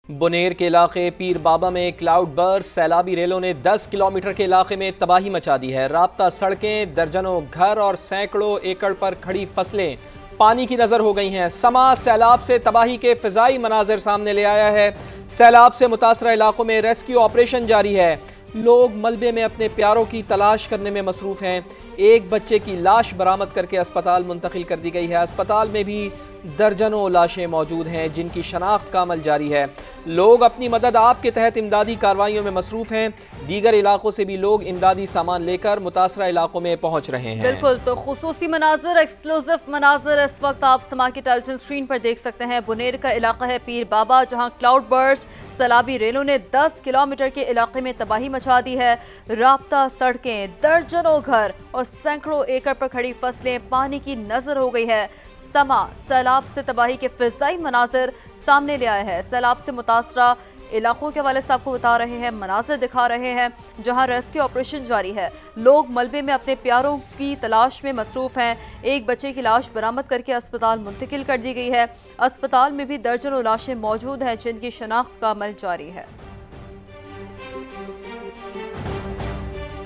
बुनेर के इलाके पीर बाबा में क्लाउड बर्स्ट सैलाबी रेलों ने 10 किलोमीटर के इलाके में तबाही मचा दी है। राब्ता सड़कें, दर्जनों घर और सैकड़ों एकड़ पर खड़ी फसलें पानी की नजर हो गई हैं। समा सैलाब से तबाही के फिजाई मनाजिर सामने ले आया है। सैलाब से मुतासरा इलाकों में रेस्क्यू ऑपरेशन जारी है। लोग मलबे में अपने प्यारों की तलाश करने में मसरूफ हैं। एक बच्चे की लाश बरामद करके अस्पताल मुंतकिल कर दी गई है। अस्पताल में भी दर्जनों लाशें मौजूद हैं जिनकी शनाख्त का अमल जारी है। लोग अपनी मदद आप के तहत इमदादी कार्रवाइयों में मसरूफ हैं। दीगर इलाकों से भी लोग इमदादी सामान लेकर मुतासरा इलाकों में पहुंच रहे हैं। बिल्कुल, तो खुसूसी मनाजर, एक्सक्लूसिव मनाजर इस वक्त आप समा की टेलीविजन स्क्रीन पर देख सकते हैं। बुनेर का इलाका है पीर बाबा, जहां क्लाउड बर्स्ट सैलाबी रेलों ने 10 किलोमीटर के इलाके में तबाही मचा दी है। राब्ता सड़कें, दर्जनों घर और सैकड़ों एकड़ पर खड़ी फसलें पानी की नजर हो गई है। समा सैलाब से तबाही के फिजाई मनाजिर सामने ले आए हैं। सैलाब से मुतासरा इलाकों के वाले साहब को बता रहे हैं, मनाजिर दिखा रहे हैं जहां रेस्क्यू ऑपरेशन जारी है। लोग मलबे में अपने प्यारों की तलाश में मसरूफ हैं। एक बच्चे की लाश बरामद करके अस्पताल मुंतकिल कर दी गई है। अस्पताल में भी दर्जनों लाशें मौजूद हैं जिनकी शनाख्त का अमल जारी है।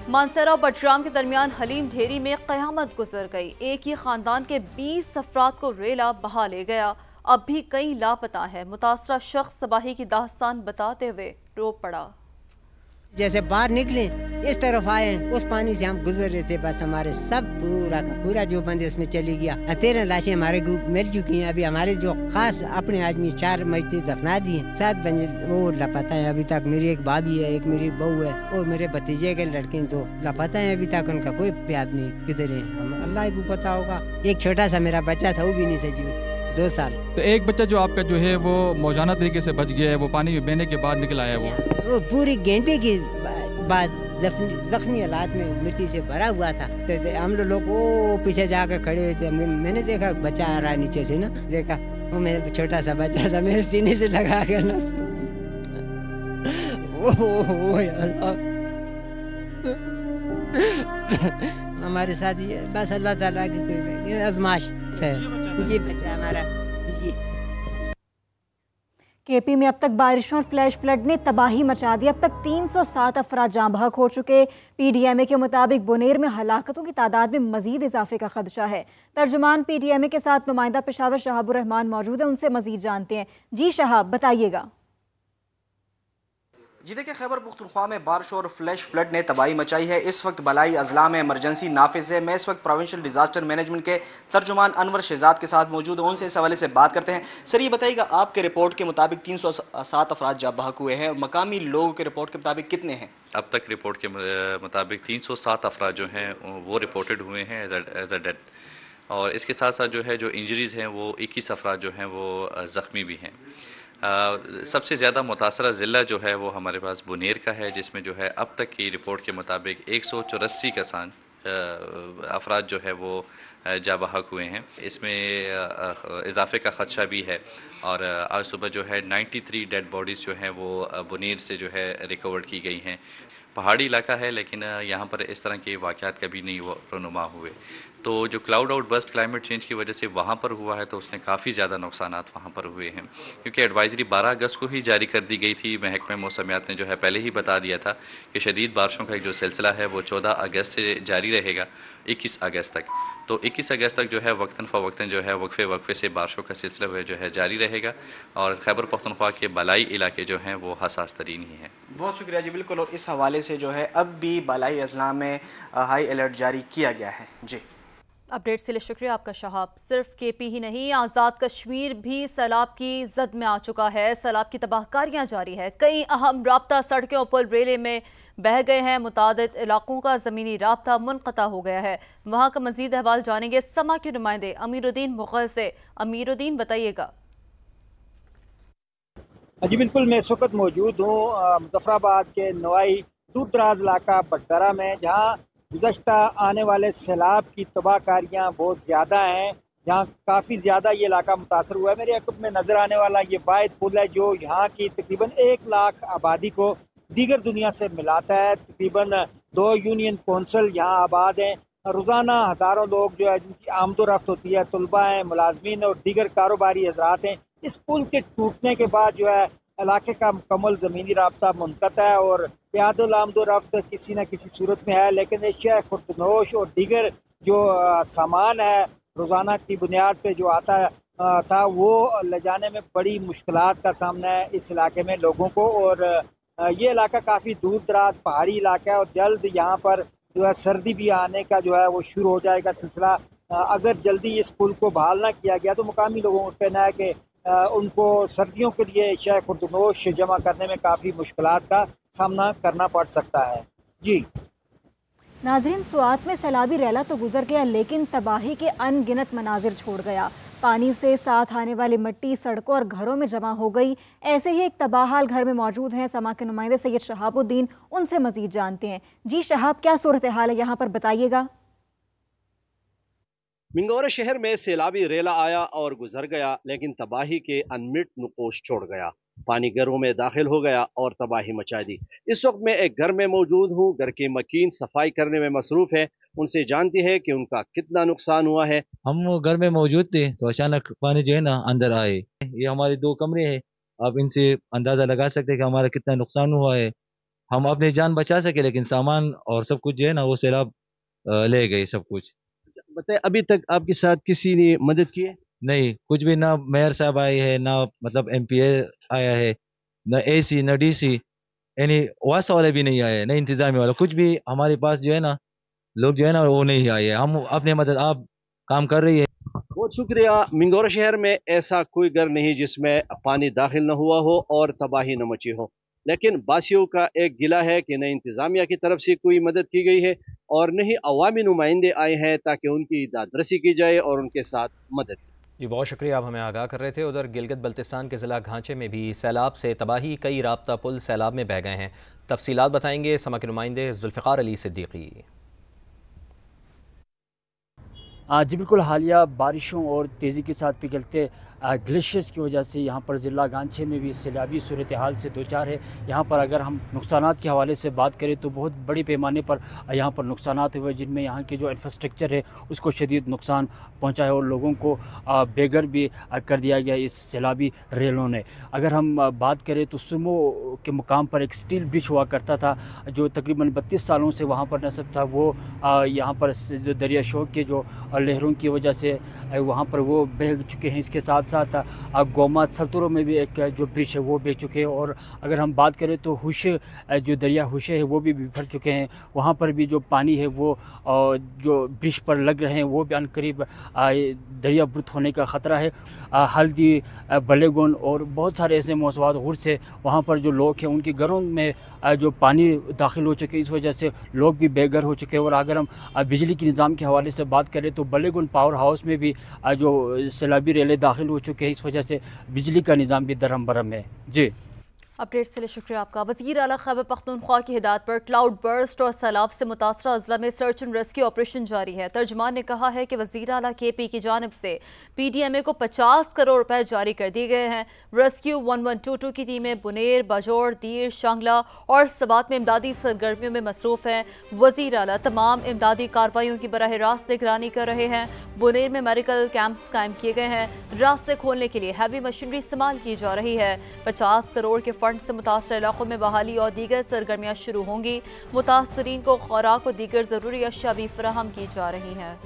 मानसरा और बटग्राम के दरमियान हलीम ढेरी में कयामत गुजर गई। एक ही खानदान के 20 अफराद को रेला बहा ले गया। अब भी कई लापता है। मुतासरा शख्स तबाही की दास्तान बताते हुए रो पड़ा। जैसे बाहर निकले इस तरफ आए, उस पानी से हम गुजर रहे थे, बस हमारे सब पूरा का पूरा जो बंदे उसमें चली गया। 13 लाशें हमारे ग्रुप मिल चुकी हैं। अभी हमारे जो खास अपने आदमी 4 मजते दफना दिए, 7 बंदे वो लापता है अभी तक। मेरी एक भाभी है, एक मेरी बहू है और मेरे भतीजे के लड़के तो लापता है अभी तक। उनका कोई याद नहीं किधर है, हम अल्लाह को पता होगा। एक छोटा सा मेरा बच्चा था, वो भी नहीं सजी 2 साल। तो एक बच्चा जो आपका जो है वो मौजाना तरीके से बच गया है, वो पानी में बहने के बाद निकल आया। वो पूरी घंटे के बाद जख्मी हालात में मिट्टी से भरा हुआ था। तो हम लोग वो पीछे जाकर खड़े हुए थे। मैंने देखा बच्चा आ रहा है नीचे से ना, देखा वो मेरा छोटा सा बच्चा था, मेरे सीने से लगा कर ना हमारे साथ ये बस अल्लाह ताला की आजमाइश है। ये बच्चा हमारा केपी में अब तक बारिशों और फ्लैश फ्लड ने तबाही मचा दी। अब तक 307 अफराद जाँ बहक हो चुके। पीडीएमए के मुताबिक बुनेर में हलाकतों की तादाद में मजीद इजाफे का खदशा है। तर्जुमान पीडीएमए के साथ नुमाइंदा पेशावर शहाबुर रहमान मौजूद है, उनसे मजीद जानते हैं। जी शहाब, बताइएगा। जी देखिए, खैबर पुख्तनख्वा में बारिश और फ्लैश फ्लड ने तबाही मचाई है। इस वक्त बलाई अजला में इमरजेंसी नाफिज है। मैं इस वक्त प्रोविंशियल डिजास्टर मैनेजमेंट के तर्जुमान अनवर शहजाद के साथ मौजूद हूँ, उनसे इस हवाले से बात करते हैं। सर ये बताइएगा, आपके रिपोर्ट के मुताबिक 307 अफराद जाँ बहक हुए हैं, मकामी लोगों के रिपोर्ट के मुताबिक कितने हैं? अब तक रिपोर्ट के मुताबिक 307 अफराद जो हैं वो रिपोर्टेड हुए हैं एज अ डेथ। और इसके साथ साथ जो है जो इंजरीज़ हैं वो 21 अफराद जो हैं वो ज़ख्मी भी हैं। सबसे ज़्यादा मुतासरा ज़िला जो है वो हमारे पास बुनेर का है, जिसमें जो है अब तक की रिपोर्ट के मुताबिक 184 कसान अफराद जो है वो जा बहक हुए हैं। इसमें इजाफे का ख़दशा भी है। और आज सुबह जो है 93 डेड बॉडीज़ जो हैं वो बुनेर से जो है रिकवर की गई हैं। पहाड़ी इलाका है लेकिन यहाँ पर इस तरह के वाक़यात कभी नहीं रोनुमा हुए। तो जो cloud out burst climate change की वजह से वहाँ पर हुआ है तो उसने काफ़ी ज़्यादा नुकसानात वहाँ पर हुए हैं, क्योंकि एडवाइज़री 12 अगस्त को ही जारी कर दी गई थी। महकमा मौसमियात ने जो है पहले ही बता दिया था कि शदीद बारिशों का एक जो सिलसिला है वो 14 अगस्त से जारी रहेगा 21 अगस्त तक। तो 21 अगस्त तक जो है वक्तन फ़वक्तन जो है वक्फे से बारिशों का सिलसिला जो है जारी रहेगा। और खैबर पख्तूनख्वा के बलाई इलाके जो हैं वो हसास तरीन ही हैं। बहुत शुक्रिया जी। बिल्कुल, और इस हवाले से जो है अब भी बलाई अजला में हाई अलर्ट जारी किया गया है। जी, अपडेट्स के लिए शुक्रिया आपका शहाब। सिर्फ केपी ही नहीं, आज़ाद कश्मीर भी सैलाब की जद में आ चुका है। सैलाब की तबाहकारियां जारी है। कई अहम राब्ता सड़कें और पुल रेले में बह गए हैं। मुतादिद इलाकों का ज़मीनी राब्ता मुनक़ता हो गया है। वहाँ का मज़ीद अहवाल जानेंगे समा के नुमाइंदे अमीरुद्दीन मुग़ल से। अमीरुद्दीन, बताइएगा। जी बिल्कुल, मैं इस वक्त मौजूद हूँ मुजफ्फराबाद के नवाई दूर दराज इलाका बटदरा में, जहाँ गुज़श्ता आने वाले सैलाब की तबाहकारियाँ बहुत ज़्यादा हैं। यहाँ काफ़ी ज़्यादा ये इलाका मुतासर हुआ है। मेरे अक़ब में नज़र आने वाला ये वाहिद पुल है जो यहाँ की तकरीबन 1 लाख आबादी को दीगर दुनिया से मिलाता है। तकरीबन 2 यूनियन कौंसल यहाँ आबाद हैं। रोज़ाना हज़ारों लोग जो है जिनकी आमदोरफ्त होती है, तलबा हैं, मुलाजमीन और दीगर कारोबारी हजरात हैं। इस पुल के टूटने के बाद जो है इलाके का मुकम्मल ज़मीनी राब्ता मुनक़ता है और प्यादल आमदो रफ्त किसी न किसी सूरत में है, लेकिन एशिया खुर्दनोश और दीगर जो सामान है रोज़ाना की बुनियाद पे जो आता था वो ले जाने में बड़ी मुश्किलात का सामना है इस इलाके में लोगों को। और ये इलाका काफ़ी दूर दराज पहाड़ी इलाका है और जल्द यहाँ पर जो है सर्दी भी आने का जो है वो शुरू हो जाएगा सिलसिला। अगर जल्दी इस पुल को बहाल ना किया गया तो मुकामी लोगों का कहना है कि उनको सर्दियों के लिए एशिया खुर्दनोश जमा करने में काफ़ी मुश्किलात का सामना करना पड़ सकता है। जी नाज़रीन, सुआत में सैलाबी रैला तो गुजर गया, लेकिन तबाही के अनगिनत मनाजिर छोड़ गया। पानी से साथ आने वाली मिट्टी सड़कों और घरों में जमा हो गई। ऐसे ही एक तबाहाल घर में मौजूद हैं समा के नुमाइंदे सैयद शहाबुद्दीन, उनसे मजीद जानते हैं। जी शहाब, क्या सूरत हाल है यहाँ पर, बताइएगा। मिंगोरा शहर में सैलाबी रेला आया और गुजर गया, लेकिन तबाही के अनमिट नुकोश छोड़ गया। पानी घरों में दाखिल हो गया और तबाही मचा दी। इस वक्त मैं एक घर में मौजूद हूँ। घर के मकीन सफाई करने में मसरूफ है। उनसे जानते हैं कि उनका कितना नुकसान हुआ है। हम घर में मौजूद थे तो अचानक पानी जो है ना अंदर आए। ये हमारे 2 कमरे हैं। आप इनसे अंदाजा लगा सकते हैं कि हमारा कितना नुकसान हुआ है। हम अपनी जान बचा सके, लेकिन सामान और सब कुछ जो है ना वो सैलाब ले गए सब कुछ। बताए, अभी तक आपके साथ किसी ने मदद की है? नहीं, कुछ भी ना मेयर साहब आए हैं, ना मतलब MPA आया है, ना AC, ना DC, यानी वासा वाले भी नहीं आए, ना इंतजामी वाला, कुछ भी हमारे पास जो है ना लोग जो है ना वो नहीं आए। हम अपने मदद आप काम कर रही है। बहुत शुक्रिया। मिंगोरा शहर में ऐसा कोई घर नहीं जिसमें पानी दाखिल न हुआ हो और तबाही न मची हो, लेकिन बासियों का एक गिला है कि न इंतज़ामिया की तरफ से कोई मदद की गई है और न ही अवामी नुमाइंदे आए हैं ताकि उनकी दादरसी की जाए और उनके साथ मदद की। जी बहुत शुक्रिया, आप हमें आगाह कर रहे थे। उधर गिलगित बल्तिस्तान के ज़िला घांचे में भी सैलाब से तबाही, कई राब्ता पुल सैलाब में बह गए हैं। तफसीलात बताएंगे समा के नुमाइंदे जुल्फ़िकार अली सिद्दीकी। जी बिल्कुल, हालिया बारिशों और तेज़ी के साथ पिघलते ग्लेशियर्स की वजह से यहाँ पर ज़िला गांचे में भी सैलाबी सूरत हाल से दो चार है। यहाँ पर अगर हम नुकसानात के हवाले से बात करें तो बहुत बड़ी पैमाने पर यहाँ पर नुकसानात हुए, जिनमें यहाँ के जो इंफ्रास्ट्रक्चर है उसको शदीद नुकसान पहुँचा है और लोगों को बेघर भी कर दिया गया इस सैलाबी रेलों ने। अगर हम बात करें तो सुमो के मुकाम पर एक स्टील ब्रिज हुआ करता था जो तकरीबन 32 सालों से वहाँ पर नस्ब था। वो यहाँ पर जो दरिया शोक के जो लहरों की वजह से वहाँ पर वो बह चुके हैं। इसके साथ साथ गोमा सल्तुरो में भी एक जो ब्रिज है वो बह चुके हैं। और अगर हम बात करें तो हुश जो दरिया हुशे है वो भी बिफर चुके हैं। वहाँ पर भी जो पानी है वो जो ब्रिज पर लग रहे हैं वो भी अनकरीब दरिया बुर्त होने का ख़तरा है। हल्दी, बलेगुन और बहुत सारे ऐसे मौसमात गुर से वहाँ पर जो लोग हैं उनके घरों में जो पानी दाखिल हो चुके, इस वजह से लोग भी बेघर हो चुके हैं। और अगर हम बिजली के निज़ाम के हवाले से बात करें तो बलेगुन पावर हाउस में भी जो सैलाबी रेलें दाखिल हो चुके हैं, इस वजह से बिजली का निज़ाम भी दरहम बरहम है। जी अपडेट्स के लिए शुक्रिया आपका। वज़ीर आला खैबर पख्तूनख्वा की हिदायत पर क्लाउड बर्स्ट और सैलाब से मुतासरा अजला में सर्च एंड रेस्क्यू ऑपरेशन जारी है। तर्जुमान ने कहा है कि वज़ीर आला KP की जानिब से PDMA को 50 करोड़ रुपए जारी कर दिए गए हैं। रेस्क्यू 1122 की टीमें बुनेर, बाजोड़, दीर, शांगला और सबात में इमदादी सरगर्मियों में मसरूफ़ हैं। वज़ीर आला तमाम इमदादी कार्रवाइयों की बराह रास्त निगरानी कर रहे हैं। बुनेर में मेडिकल कैंप्स कायम किए गए हैं। रास्ते खोलने के लिए हैवी मशीनरी इस्तेमाल की जा रही है। 50 करोड़ के फंड से मुतासर इलाकों में बहाली और दीगर सरगर्मियाँ शुरू होंगी। मुतासरीन को खुराक और दीगर ज़रूरी अशिया भी फराहम की जा रही हैं।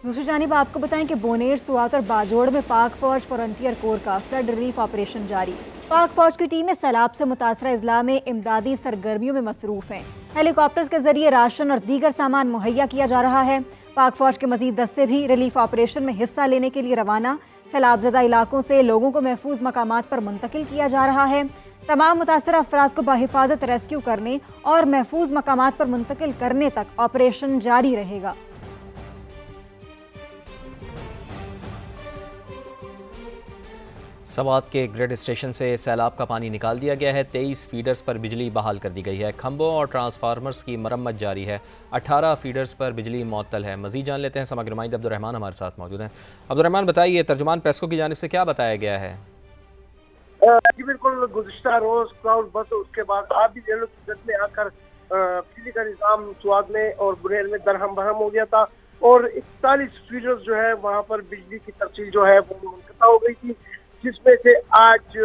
दूसरी जानिब आपको बताएं कि बोनेर, सुआत और बाजोड़ में पाक फौज फ्रंटियर कोर का फ्लड रिलीफ ऑपरेशन जारी। पाक फौज की टीमें सैलाब से मुतासरा अजला में इमदादी सरगर्मियों में मसरूफ़ हैं। हेलीकॉप्टर्स के जरिए राशन और दीगर सामान मुहैया किया जा रहा है। पाक फौज के मजीद दस्ते भी रिलीफ ऑपरेशन में हिस्सा लेने के लिए रवाना। सैलाबज़दा इलाकों से लोगों को महफूज मकामात पर मुंतकिल किया जा रहा है। तमाम मुतासरा अफराद को बाहिफाजत रेस्क्यू करने और महफूज मकामात पर मुंतकिल करने तक ऑपरेशन जारी रहेगा। सवात के ग्रिड स्टेशन से सैलाब का पानी निकाल दिया गया है। 23 फीडर्स पर बिजली बहाल कर दी गई है। खंभों और ट्रांसफार्मर्स की मरम्मत जारी है। 18 फीडर्स पर बिजली मुअत्तल है। मज़ीद जान लेते हैं, समग्र नुमाइंदे अब्दुर्रहमान हमारे साथ मौजूद हैं। अब्दुर्रहमान बताइए, तर्जुमान पेस्को की जानिब से क्या बताया गया है? जी बिल्कुल, गुज़िश्ता रोज़ क्लाउड बस उसके बाद आधी रेलों की जद में आकर बिजली का निज़ाम सुआद में और बुनेर में दरहम बरहम हो गया था। और 41 फीडर्स जो है वहाँ पर बिजली की तरसील जो है वो मुनक़ता हो गई थी, जिसमें से आज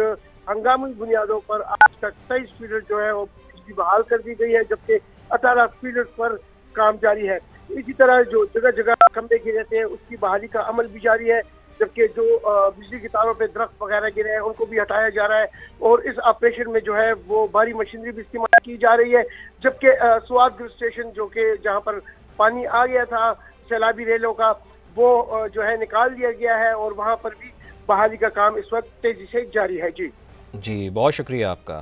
हंगामी बुनियादों पर आज तक 23 फीडर जो है वो बिजली बहाल कर दी गई है, जबकि 18 फीडर्स पर काम जारी है। इसी तरह जो जगह जगह खंभे गिरे थे उसकी बहाली का अमल भी जारी है, जबकि जो बिजली की तारों पे दरख्त वगैरह गिरे हैं उनको भी हटाया जा रहा है और इस ऑपरेशन में जो है वो भारी मशीनरी भी इस्तेमाल की जा रही है। जबकि स्वादगढ़ स्टेशन जो कि जहाँ पर पानी आ गया था सैलाबी रेलों का, वो जो है निकाल दिया गया है और वहाँ पर भी बहाली का काम इस वक्त तेजी से जारी है। जी बहुत शुक्रिया आपका।